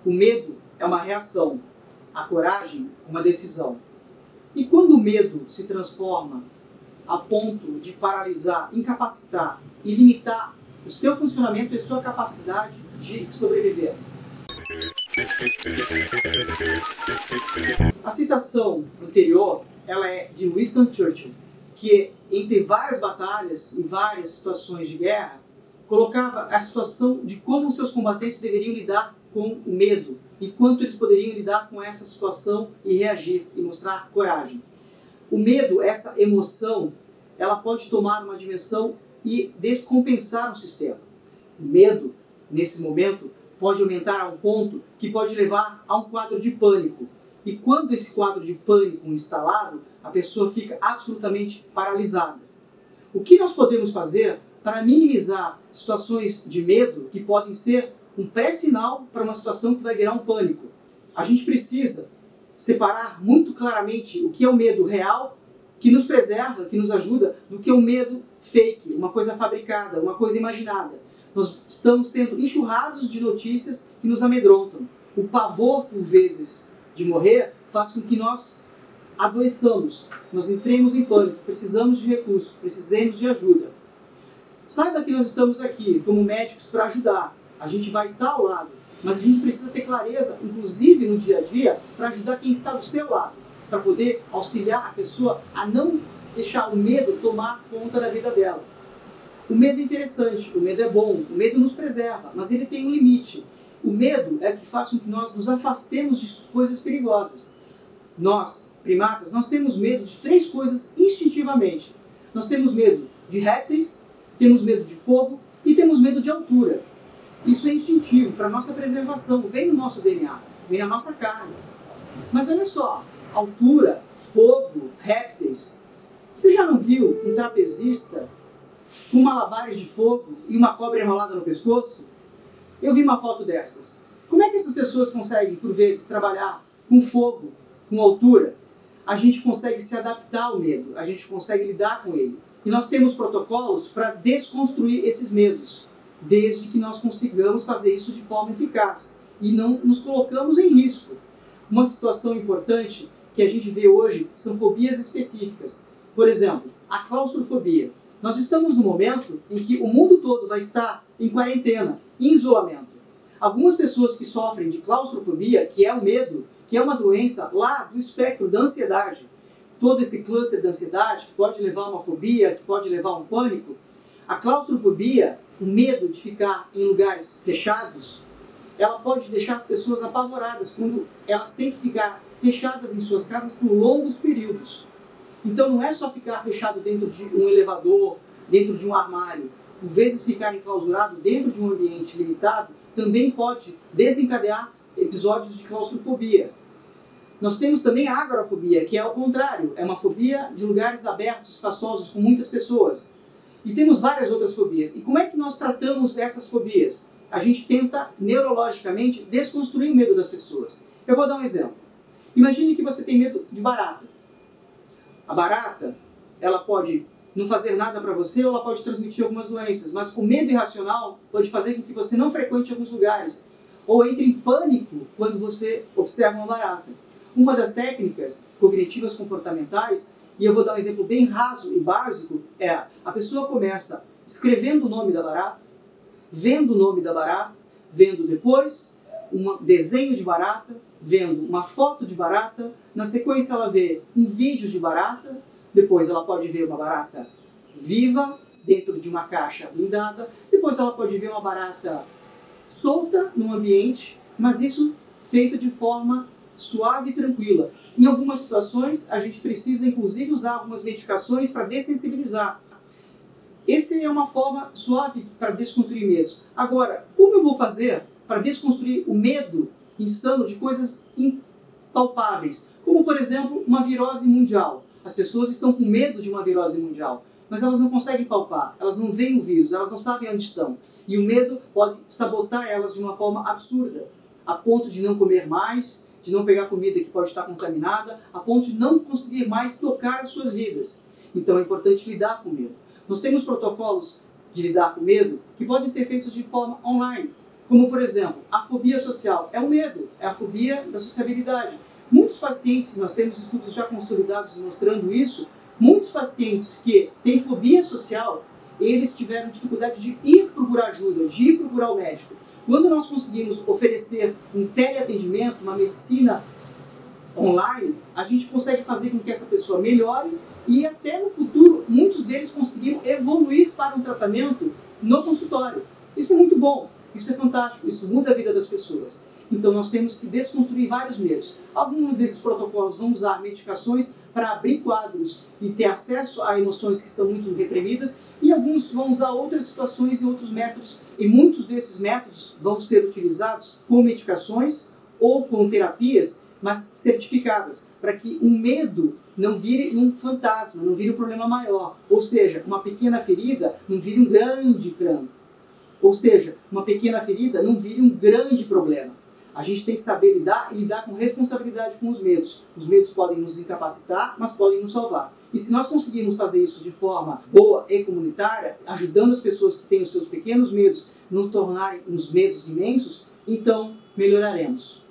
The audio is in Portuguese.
O medo é uma reação, a coragem uma decisão. E quando o medo se transforma a ponto de paralisar, incapacitar e limitar o seu funcionamento e a sua capacidade de sobreviver? A citação anterior, ela é de Winston Churchill, que entre várias batalhas e várias situações de guerra, colocava a situação de como seus combatentes deveriam lidar com o medo e quanto eles poderiam lidar com essa situação e reagir e mostrar coragem. O medo, essa emoção, ela pode tomar uma dimensão e descompensar o sistema. O medo, nesse momento, pode aumentar a um ponto que pode levar a um quadro de pânico. E quando esse quadro de pânico é instalado, a pessoa fica absolutamente paralisada. O que nós podemos fazer para minimizar situações de medo que podem ser um pré-sinal para uma situação que vai virar um pânico? A gente precisa separar muito claramente o que é o medo real, que nos preserva, que nos ajuda, do que é o medo fake, uma coisa fabricada, uma coisa imaginada. Nós estamos sendo enxurrados de notícias que nos amedrontam. O pavor, por vezes, de morrer faz com que nós adoeçamos, nós entremos em pânico, precisamos de recursos, precisamos de ajuda. Saiba que nós estamos aqui como médicos para ajudar. A gente vai estar ao lado, mas a gente precisa ter clareza, inclusive no dia a dia, para ajudar quem está do seu lado, para poder auxiliar a pessoa a não deixar o medo tomar conta da vida dela. O medo é interessante, o medo é bom, o medo nos preserva, mas ele tem um limite. O medo é que faz com que nós nos afastemos de coisas perigosas. Nós, primatas, nós temos medo de 3 coisas instintivamente. Nós temos medo de répteis, temos medo de fogo e temos medo de altura. Isso é instintivo, para a nossa preservação, vem no nosso DNA, vem na nossa carne. Mas olha só, altura, fogo, répteis. Você já não viu um trapezista com malabares de fogo e uma cobra enrolada no pescoço? Eu vi uma foto dessas. Como é que essas pessoas conseguem, por vezes, trabalhar com fogo, com altura? A gente consegue se adaptar ao medo, a gente consegue lidar com ele. E nós temos protocolos para desconstruir esses medos, desde que nós consigamos fazer isso de forma eficaz e não nos colocamos em risco. Uma situação importante que a gente vê hoje são fobias específicas. Por exemplo, a claustrofobia. Nós estamos no momento em que o mundo todo vai estar em quarentena, em isolamento. Algumas pessoas que sofrem de claustrofobia, que é o medo, que é uma doença lá do espectro da ansiedade, todo esse cluster da ansiedade que pode levar a uma fobia, que pode levar a um pânico, a claustrofobia, o medo de ficar em lugares fechados, ela pode deixar as pessoas apavoradas quando elas têm que ficar fechadas em suas casas por longos períodos. Então não é só ficar fechado dentro de um elevador, dentro de um armário. Por vezes ficar enclausurado dentro de um ambiente limitado também pode desencadear episódios de claustrofobia. Nós temos também a agorafobia, que é ao contrário, é uma fobia de lugares abertos, espaçosos, com muitas pessoas. E temos várias outras fobias. E como é que nós tratamos dessas fobias? A gente tenta, neurologicamente, desconstruir o medo das pessoas. Eu vou dar um exemplo. Imagine que você tem medo de barata. A barata, ela pode não fazer nada para você ou ela pode transmitir algumas doenças, mas o medo irracional pode fazer com que você não frequente alguns lugares ou entre em pânico quando você observa uma barata. Uma das técnicas cognitivas comportamentais, e eu vou dar um exemplo bem raso e básico, é a pessoa começa escrevendo o nome da barata, vendo o nome da barata, vendo depois um desenho de barata, vendo uma foto de barata, na sequência ela vê um vídeo de barata, depois ela pode ver uma barata viva, dentro de uma caixa blindada, depois ela pode ver uma barata solta no ambiente, mas isso feito de forma suave e tranquila. Em algumas situações, a gente precisa inclusive usar algumas medicações para dessensibilizar. Essa é uma forma suave para desconstruir medos. Agora, como eu vou fazer para desconstruir o medo insano de coisas impalpáveis? Como, por exemplo, uma virose mundial. As pessoas estão com medo de uma virose mundial, mas elas não conseguem palpar, elas não veem o vírus, elas não sabem onde estão. E o medo pode sabotar elas de uma forma absurda, a ponto de não comer mais, de não pegar comida que pode estar contaminada, a ponto de não conseguir mais tocar as suas vidas. Então é importante lidar com o medo. Nós temos protocolos de lidar com medo que podem ser feitos de forma online, Como, por exemplo, a fobia social é o medo, é a fobia da sociabilidade. Muitos pacientes, nós temos estudos já consolidados mostrando isso, muitos pacientes que têm fobia social, eles tiveram dificuldade de ir procurar ajuda, de ir procurar o médico. Quando nós conseguimos oferecer um teleatendimento, uma medicina online, a gente consegue fazer com que essa pessoa melhore e até no futuro, muitos deles conseguiram evoluir para um tratamento no consultório. Isso é muito bom, isso é fantástico, isso muda a vida das pessoas. Então nós temos que desconstruir vários medos. Alguns desses protocolos vão usar medicações para abrir quadros e ter acesso a emoções que estão muito reprimidas, e alguns vão usar outras situações e outros métodos. E muitos desses métodos vão ser utilizados com medicações ou com terapias, mas certificadas, para que o medo não vire um fantasma, não vire um problema maior. Ou seja, uma pequena ferida não vire um grande crânio. Ou seja, uma pequena ferida não vire um grande problema. A gente tem que saber lidar e lidar com responsabilidade com os medos. Os medos podem nos incapacitar, mas podem nos salvar. E se nós conseguirmos fazer isso de forma boa e comunitária, ajudando as pessoas que têm os seus pequenos medos não tornarem uns medos imensos, então melhoraremos.